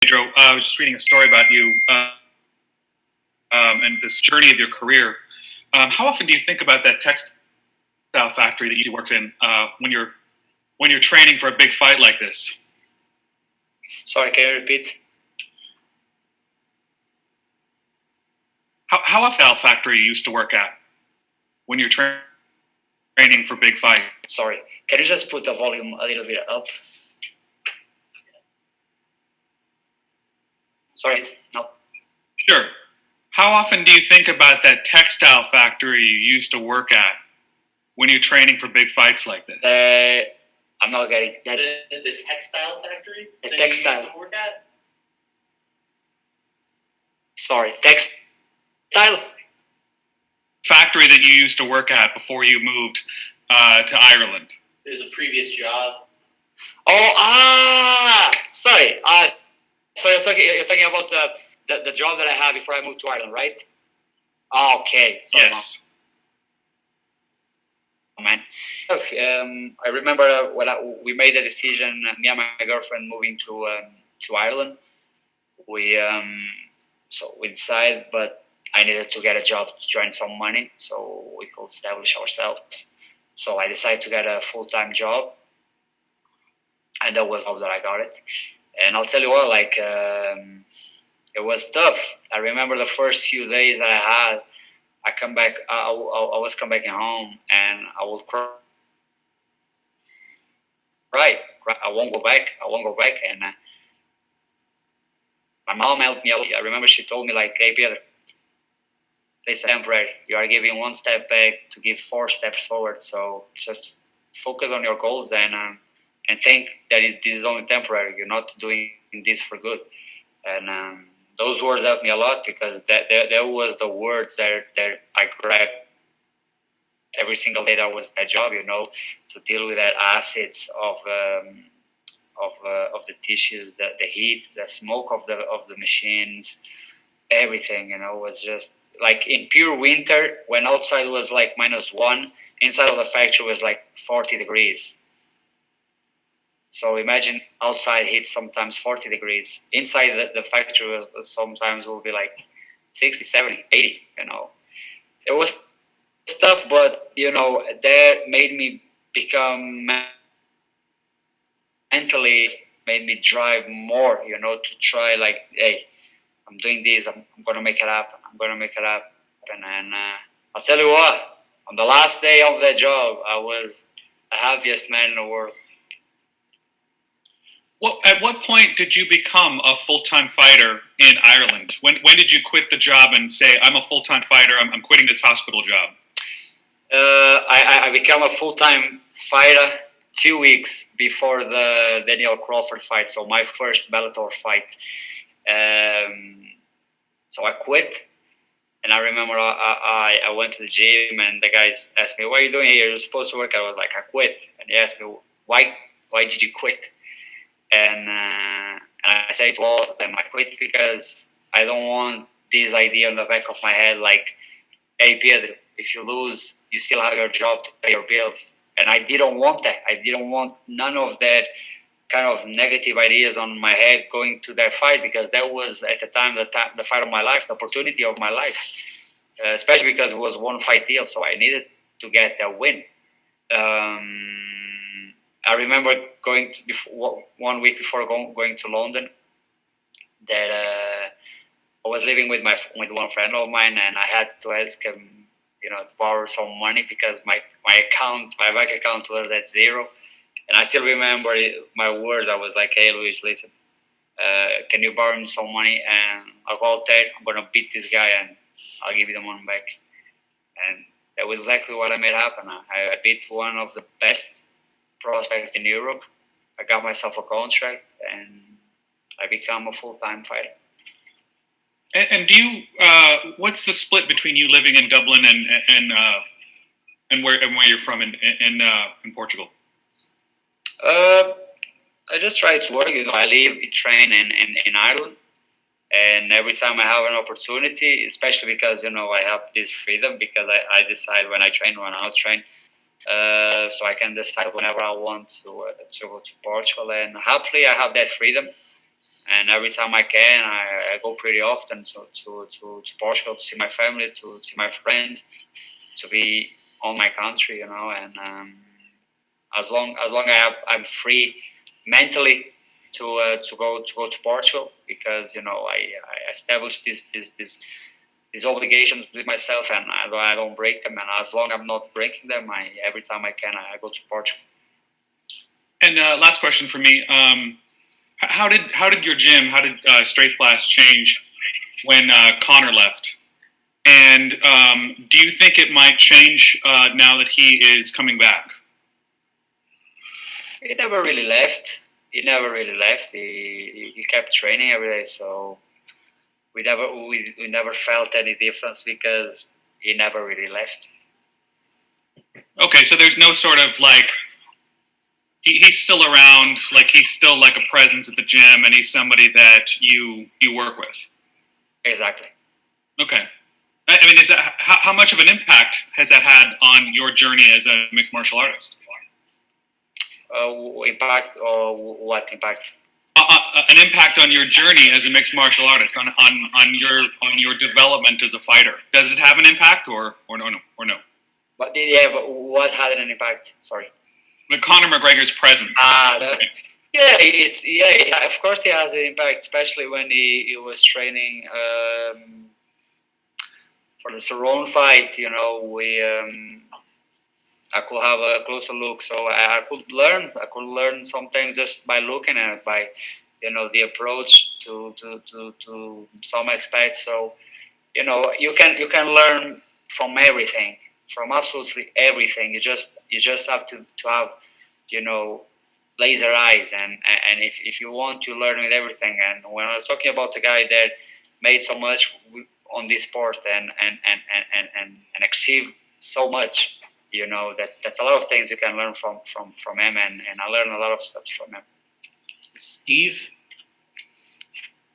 Pedro, I was just reading a story about you and this journey of your career. How often do you think about that textile factory that you worked in when you're training for a big fight like this? Sorry, can you repeat? How often factory you used to work at when you're training for big fights? Sorry, can you just put the volume a little bit up? Sorry, no. Sure. How often do you think about that textile factory you used to work at when you're training for big fights like this? I'm not getting that. The textile factory? The that textile. You used to work at? Sorry, textile? Factory that you used to work at before you moved to Ireland. There's a previous job. Oh, sorry. So you're talking about the job that I had before I moved to Ireland, right? Okay. Sorry, yes. Man. I remember when we made the decision, me and my girlfriend moving to Ireland. We decided, but I needed to get a job to join some money so we could establish ourselves. So I decided to get a full-time job, and that was how that I got it. And I'll tell you what, it was tough. I remember the first few days that I had. I come back. I was coming back home, and I would cry. I won't go back. And my mom helped me out. I remember she told me "Hey, Pedro, this is temporary. You are giving one step back to give 4 steps forward. So just focus on your goals and think that this is only temporary. You're not doing this for good." And those words helped me a lot because that was the words that I grabbed every single day that was my job, to deal with that acids of the tissues, the heat, the smoke of the machines, everything, was just like in pure winter when outside was like -1, inside of the factory was like 40 degrees. So imagine outside heat sometimes 40 degrees. Inside the factory was sometimes will be like 60, 70, 80, It was tough, but, that made me become mentally, made me drive more, to try hey, I'm doing this, I'm going to make it happen. And I'll tell you what, on the last day of that job, I was the happiest man in the world. Well, at what point did you become a full-time fighter in Ireland? When did you quit the job and say, I'm a full-time fighter, I'm quitting this hospital job? I became a full-time fighter 2 weeks before the Daniel Crawford fight, so my first Bellator fight. So I quit, and I remember I went to the gym, and the guys asked me, "What are you doing here? You're supposed to work." I was like, "I quit." And he asked me, "Why did you quit?" And I say to all of them, I quit because I don't want this idea in the back of my head, "Hey, Pedro, if you lose, you still have your job to pay your bills." And I didn't want that. I didn't want none of that kind of negative ideas on my head going to that fight, because that was at the time the fight of my life, the opportunity of my life, especially because it was one fight deal, so I needed to get that win. I remember going to 1 week before going to London, that I was living with one friend of mine, and I had to ask him, to borrow some money because my bank account was at 0. And I still remember my words. I was like, "Hey, Luis, listen, can you borrow me some money? And I'll go out there. I'm gonna beat this guy, and I'll give you the money back." And that was exactly what I made happen. I beat one of the best prospects in Europe. I got myself a contract, and I became a full-time fighter. And do you? What's the split between you living in Dublin and where you're from in Portugal? I just try to work. I live, train in Ireland, and every time I have an opportunity, especially because I have this freedom, because I decide when I train, when I don't train. So I can decide whenever I want to go to Portugal, and happily I have that freedom. and every time I can, I go pretty often to Portugal to see my family, to see my friends, to be on my country, you know. And as long I'm free mentally to go to Portugal, because you know I established these obligations with myself, and I don't break them. And as long I'm not breaking them, every time I can, I go to Portugal. And last question for me: how did your gym, how did Straight Blast change when Conor left? And do you think it might change now that he is coming back? He never really left. He kept training every day, so we never felt any difference because he never really left. Okay, so there's no sort of like he's still around, like he's still like a presence at the gym, and he's somebody that you work with. Exactly. Okay. I mean, is that how much of an impact has that had on your journey as a mixed martial artist? Impact, or what impact? An impact on your journey as a mixed martial artist, on your development as a fighter. Does it have an impact, or no? But what had an impact? Sorry. But Conor McGregor's presence. Yeah, of course he has an impact, especially when he was training for the Cerrone fight. You know, I could have a closer look, so I could learn some things just by looking at it, by you know the approach to some aspects. So you know you can learn from everything, from absolutely everything. You just have to have you know laser eyes, and if you want to learn with everything. And when I'm talking about a guy that made so much on this sport and achieved so much, you know, that's a lot of things you can learn from him, and I learned a lot of stuff from him. Steve?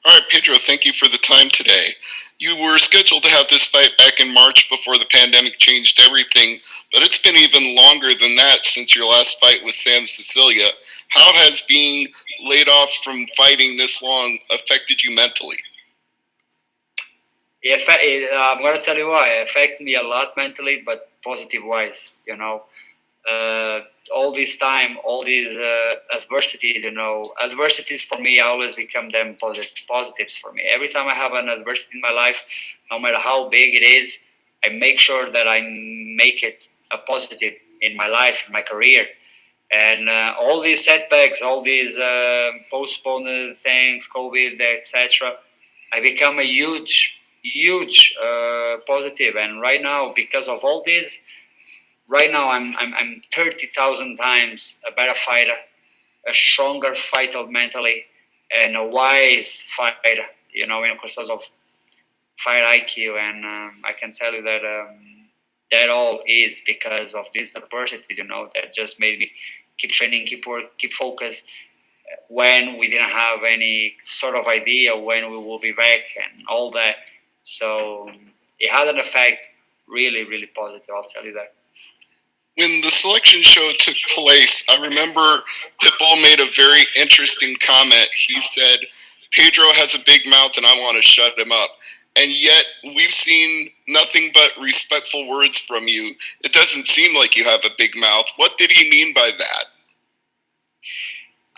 All right, Pedro, thank you for the time today. You were scheduled to have this fight back in March before the pandemic changed everything, but it's been even longer than that since your last fight with Sam Cecilia. How has being laid off from fighting this long affected you mentally? I'm going to tell you why. It affected me a lot mentally, but positive wise, you know. All this time, all these adversities, you know, adversities for me, I always become them positives for me. Every time I have an adversity in my life, no matter how big it is, I make sure that I make it a positive in my life, in my career. And all these setbacks, all these postponed things, COVID, etc., I become a huge positive. And right now, because of all this, right now I'm 30,000 times a better fighter, a stronger fighter mentally, and a wise fighter. You know, because of fight IQ. And I can tell you that that all is because of this adversity. You know, that just made me keep training, keep work, keep focused. When we didn't have any sort of idea when we will be back and all that. So it had an effect, really positive, I'll tell you that. When the selection show took place, I remember Pitbull made a very interesting comment. He said, Pedro has a big mouth and I want to shut him up. And yet we've seen nothing but respectful words from you. It doesn't seem like you have a big mouth. What did he mean by that?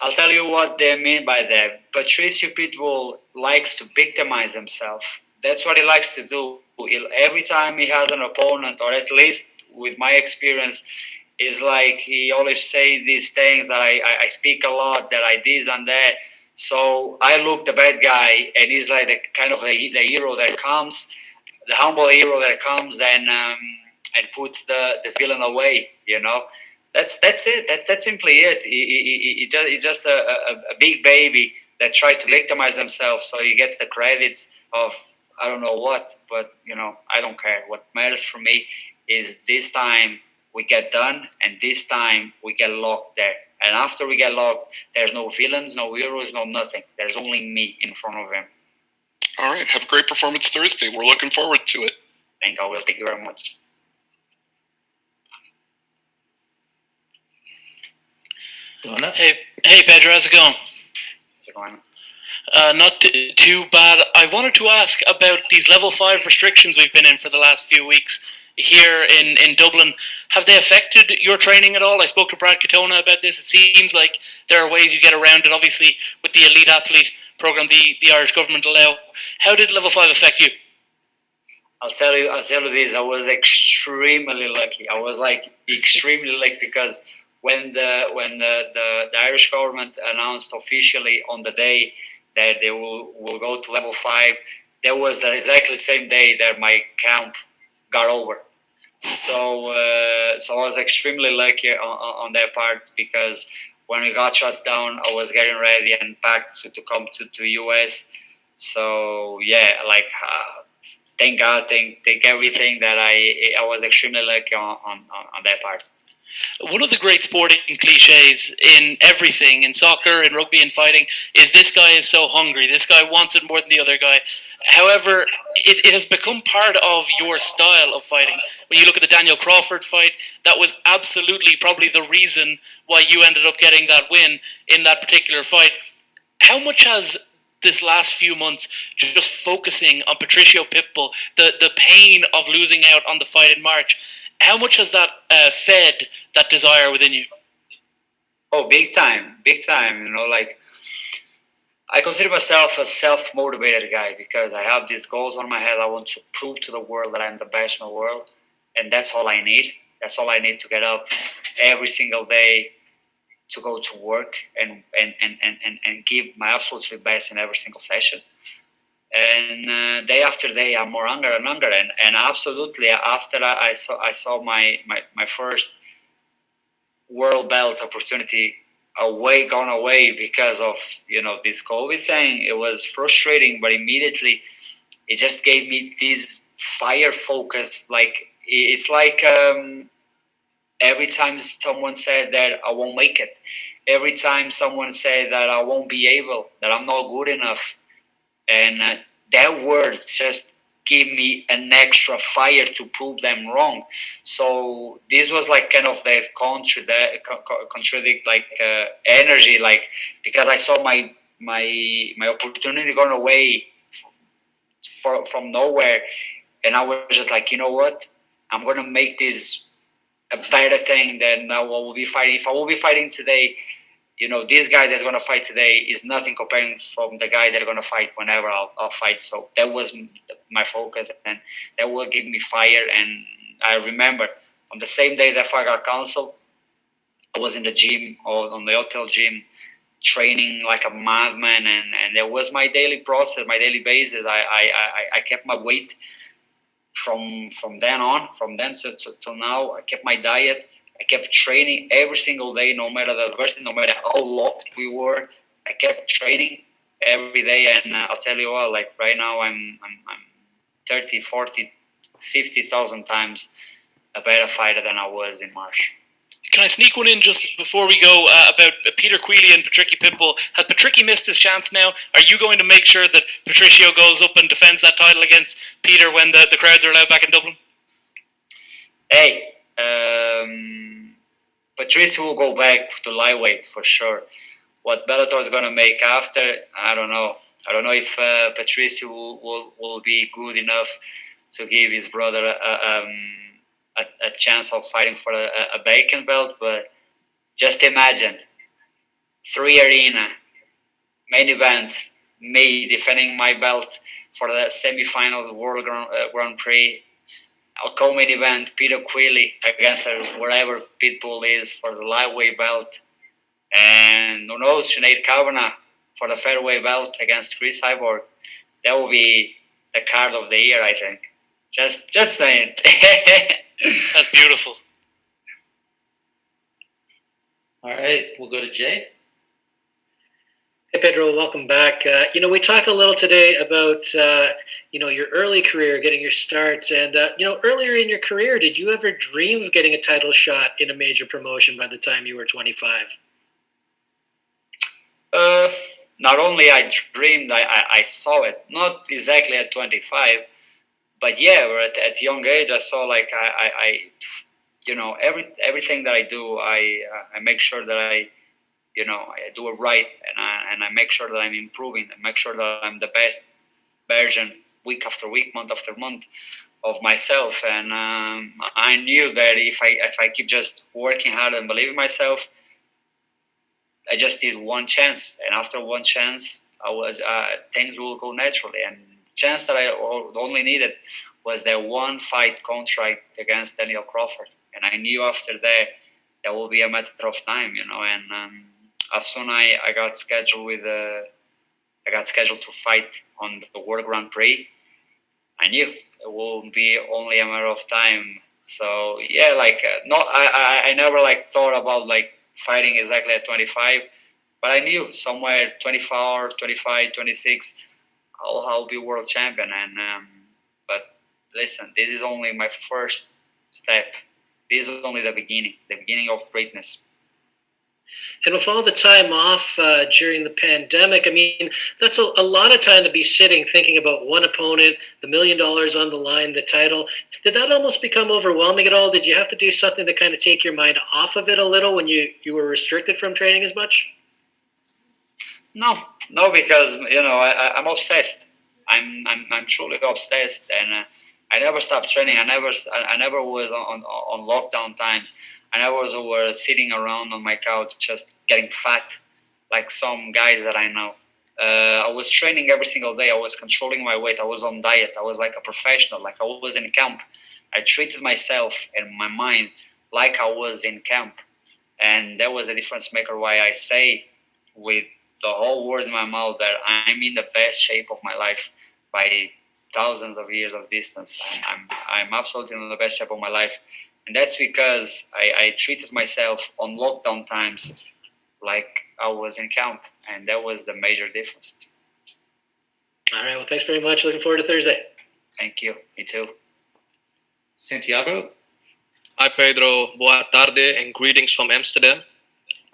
I'll tell you what they mean by that. Patrcio Pitbull likes to victimize himself. That's what he likes to do. Every time he has an opponent, or at least with my experience, is like he always say these things that I speak a lot, that I this and that. So I look the bad guy, and he's like the kind of the hero that comes, the humble hero that comes and puts the villain away. You know, that's it. That's simply it. He's just a big baby that tried to victimize himself, so he gets the credits of I don't know what, but you know I don't care. What matters for me is this time we get done, and this time we get locked there. And after we get locked, there's no villains, no heroes, no nothing. There's only me in front of him. All right. Have a great performance Thursday. We're looking forward to it. Thank you. Thank you very much. Hey Pedro, how's it going? How's it going? Not too bad. I wanted to ask about these level 5 restrictions we've been in for the last few weeks here in Dublin. Have they affected your training at all? I spoke to Brad Katona about this. It seems like there are ways you get around it. Obviously, with the elite athlete program the Irish government allow. How did level 5 affect you? I'll tell you this. I was extremely lucky. I was like extremely lucky because when the Irish government announced officially on the day that they will go to level 5, that was the exactly same day that my camp got over. So I was extremely lucky on that part because when we got shut down, I was getting ready and packed to come to US. So yeah, like. Thank God, thank everything that I was extremely lucky on that part. One of the great sporting cliches in everything, in soccer, in rugby, and fighting, is this guy is so hungry. This guy wants it more than the other guy. However, it has become part of your style of fighting. When you look at the Daniel Crawford fight, that was absolutely probably the reason why you ended up getting that win in that particular fight. How much has this last few months just focusing on Patrcio Pitbull, the pain of losing out on the fight in March, how much has that fed that desire within you? Oh, big time. You know, like I consider myself a self-motivated guy because I have these goals on my head. I want to prove to the world that I'm the best in the world, and that's all I need. That's all I need to get up every single day to go to work and give my absolutely best in every single session. And day after day, I'm more hungry and hungry. And absolutely, after I saw my first world belt opportunity gone away because of this COVID thing. It was frustrating, but immediately it just gave me this fire focus. Like it's like every time someone said that I won't make it, every time someone said that I won't be able, that I'm not good enough, and that words just give me an extra fire to prove them wrong. So this was like kind of the contradict like energy, like because I saw my opportunity going away from nowhere, and I was just like, you know what, I'm gonna make this a better thing than I will be fighting. If I will be fighting today, this guy that's going to fight today is nothing comparing from the guy that's going to fight whenever I'll fight. So that was my focus, and that will give me fire. And I remember on the same day that fight got canceled, I was in the gym or on the hotel gym training like a madman, and that was my daily process, my daily basis. I kept my weight from then to now. I kept my diet. I kept training every single day, no matter the adversity, no matter how locked we were. I kept training every day, and I'll tell you what, like right now, I'm 30, 40, 50,000 times a better fighter than I was in March. Can I sneak one in just before we go about Peter Queally and Patrcio Pitbull? Has Patrcio missed his chance now? Are you going to make sure that Patrcio goes up and defends that title against Peter when the crowds are allowed back in Dublin? Hey, Patrcio will go back to lightweight for sure. What Bellator is going to make after, I don't know. I don't know if Patrcio will be good enough to give his brother a chance of fighting for a bacon belt, but just imagine 3 arena main event, me defending my belt for the semifinals of World Grand Prix. I'll co-main event Peter Queally against wherever Pitbull is for the lightweight belt, and who knows, Sinead Kavanagh for the featherweight belt against Chris Cyborg. That will be the card of the year, I think. Just saying. That's beautiful. All right, we'll go to Jay. Hey, Pedro, welcome back. We talked a little today about, your early career, getting your start. And, earlier in your career, did you ever dream of getting a title shot in a major promotion by the time you were 25? Not only I dreamed, I saw it. Not exactly at 25, but yeah, at young age, I saw like everything that I do, I make sure that I I do it right, and I make sure that I'm improving, and make sure that I'm the best version week after week, month after month of myself. And I knew that if I keep just working hard and believing myself, I just need one chance, and after one chance, things will go naturally. And the chance that I only needed was that one fight contract against Daniel Crawford, and I knew after that will be a matter of time, And as soon I got scheduled to fight on the World Grand Prix, I knew it will be only a matter of time. So yeah, I never thought about fighting exactly at 25, but I knew somewhere 24, 25, 26, I'll be world champion. And but listen, this is only my first step. This is only the beginning of greatness. And with all the time off during the pandemic, I mean, that's a lot of time to be sitting thinking about one opponent, the $1 million on the line, the title. Did that almost become overwhelming at all? Did you have to do something to kind of take your mind off of it a little when you were restricted from training as much? No, because I'm obsessed. I'm truly obsessed, and I never stopped training. I never was on lockdown times. I never was sitting around on my couch just getting fat like some guys that I know. I was training every single day. I was controlling my weight. I was on diet. I was like a professional. Like I was in camp. I treated myself and my mind like I was in camp, and that was a difference maker. Why I say with the whole words in my mouth that I'm in the best shape of my life by thousands of years of distance. I'm absolutely in the best shape of my life. And that's because I treated myself on lockdown times like I was in camp. And that was the major difference. All right. Well, thanks very much. Looking forward to Thursday. Thank you. Me too. Santiago? Hi, Pedro. Boa tarde and greetings from Amsterdam.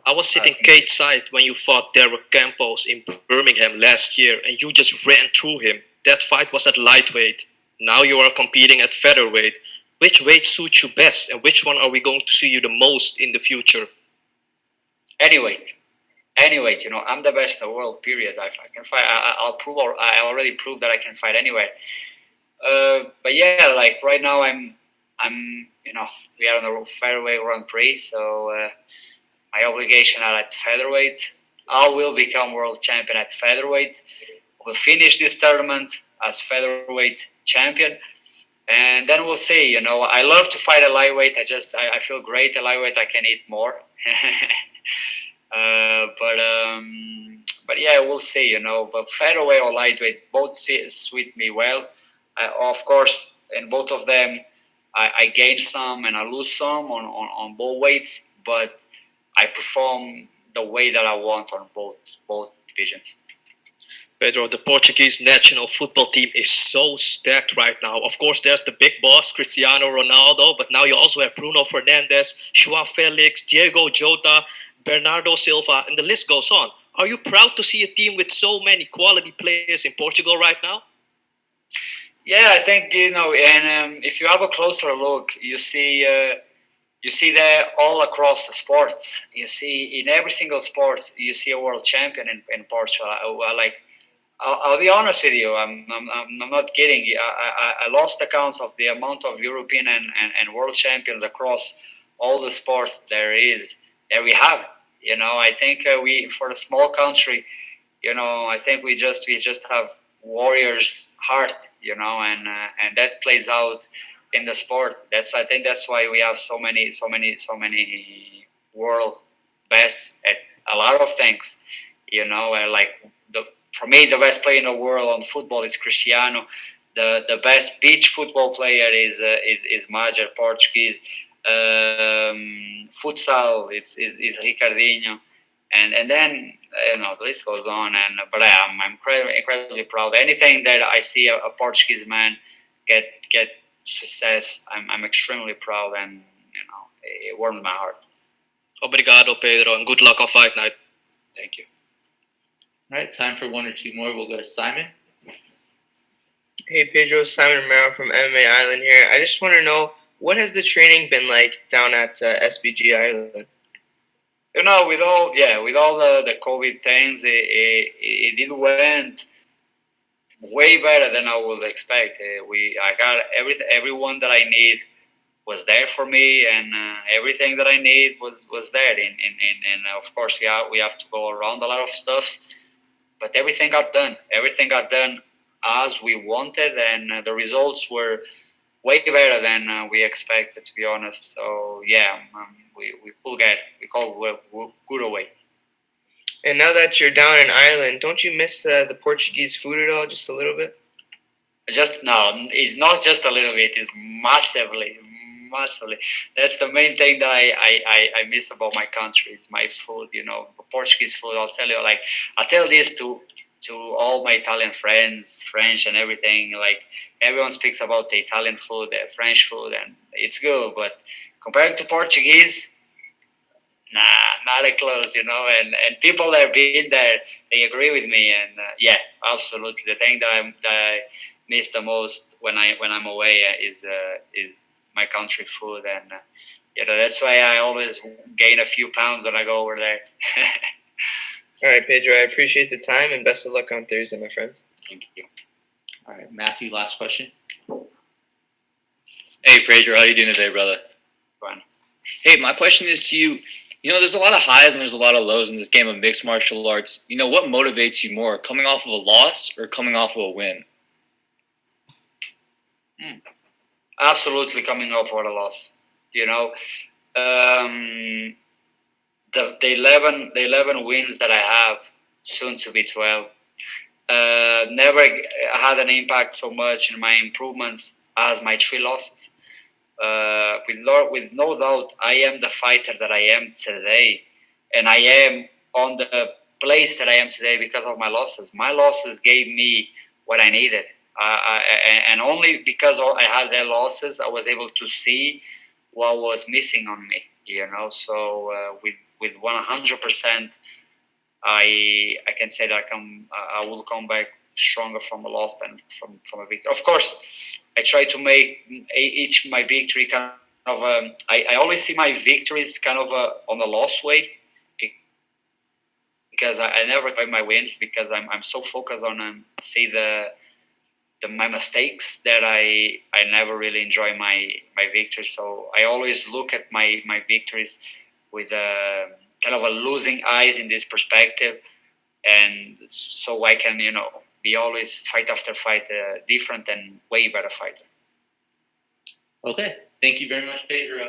I was sitting cage side when you fought Derek Campos in Birmingham last year, and you just ran through him. That fight was at lightweight. Now you are competing at featherweight. Which weight suits you best, and which one are we going to see you the most in the future? Anyway, I'm the best in the world. Period. I can fight. I'll prove. I already proved that I can fight anywhere. But yeah, right now we are on the featherweight Grand Prix, so my obligation are at featherweight. I will become world champion at featherweight. We'll finish this tournament as featherweight champion. And then we'll see. I love to fight at lightweight. I feel great at lightweight. I can eat more. But yeah, we'll see. But featherweight or lightweight both suit me well. Of course, in both of them, I gain some and I lose some on both weights. But I perform the way that I want on both divisions. Pedro, the Portuguese national football team is so stacked right now. Of course, there's the big boss, Cristiano Ronaldo, but now you also have Bruno Fernandes, João Felix, Diego Jota, Bernardo Silva, and the list goes on. Are you proud to see a team with so many quality players in Portugal right now? Yeah, I think, and if you have a closer look, you see that all across the sports. You see in every single sport, you see a world champion in Portugal. I'll be honest with you. I'm not kidding. I lost accounts of the amount of European and world champions across all the sports that we have. I think we, for a small country, I think we just have warriors' heart. And that plays out in the sport. I think that's why we have so many world best at a lot of things. For me, the best player in the world on football is Cristiano. The best beach football player is Major, Portuguese. Futsal is Ricardinho, and then the list goes on. But I'm incredibly proud. Anything that I see a Portuguese man get success, I'm extremely proud, and it warms my heart. Obrigado, Pedro, and good luck on fight night. Thank you. All right, time for one or two more. We'll go to Simon. Hey Pedro, Simon Romero from MMA Island here. I just want to know, what has the training been like down at SBG Island? with all the COVID things, it went way better than I was expect. I got everyone that I need was there for me, and everything that I need was there. And of course, we have to go around a lot of stuffs, but everything got done. Everything got done as we wanted, and the results were way better than we expected, to be honest. So yeah, we call good away. And now that you're down in Ireland, don't you miss the Portuguese food at all, just a little bit? Just no, it's not just a little bit. It's massively. That's the main thing that I miss about my country. It's my food, Portuguese food. I'll tell this to all my Italian friends, French and everything. Like everyone speaks about the Italian food, the French food, and it's good. But compared to Portuguese, nah, not that close, And people that have been there, they agree with me. And yeah, absolutely. The thing that I miss the most when I'm away is my country food, and that's why I always gain a few pounds when I go over there. All right, Pedro, I appreciate the time and best of luck on Thursday, my friend. Thank you. All right, Matthew, last question. Hey, Pedro, how you doing today, brother? Fine. Hey, my question is to you. There's a lot of highs and there's a lot of lows in this game of mixed martial arts. What motivates you more, coming off of a loss or coming off of a win? Absolutely coming up for a loss. The 11 wins that I have, soon to be 12, never had an impact so much in my improvements as my 3 losses. With no doubt, I am the fighter that I am today, and I am on the place that I am today because of my losses. My losses gave me what I needed. And only because I had their losses, I was able to see what was missing on me. So with 100%, I can say that I will come back stronger from a loss than from a victory. Of course, I try to make each my victory kind of. I always see my victories kind of on the lost way, because I never buy my wins because I'm so focused on see my mistakes that I never really enjoy my victories. So I always look at my victories with kind of a losing eyes in this perspective, and so I can be always fight after fight different and way better fighter. Okay, thank you very much, Pedro.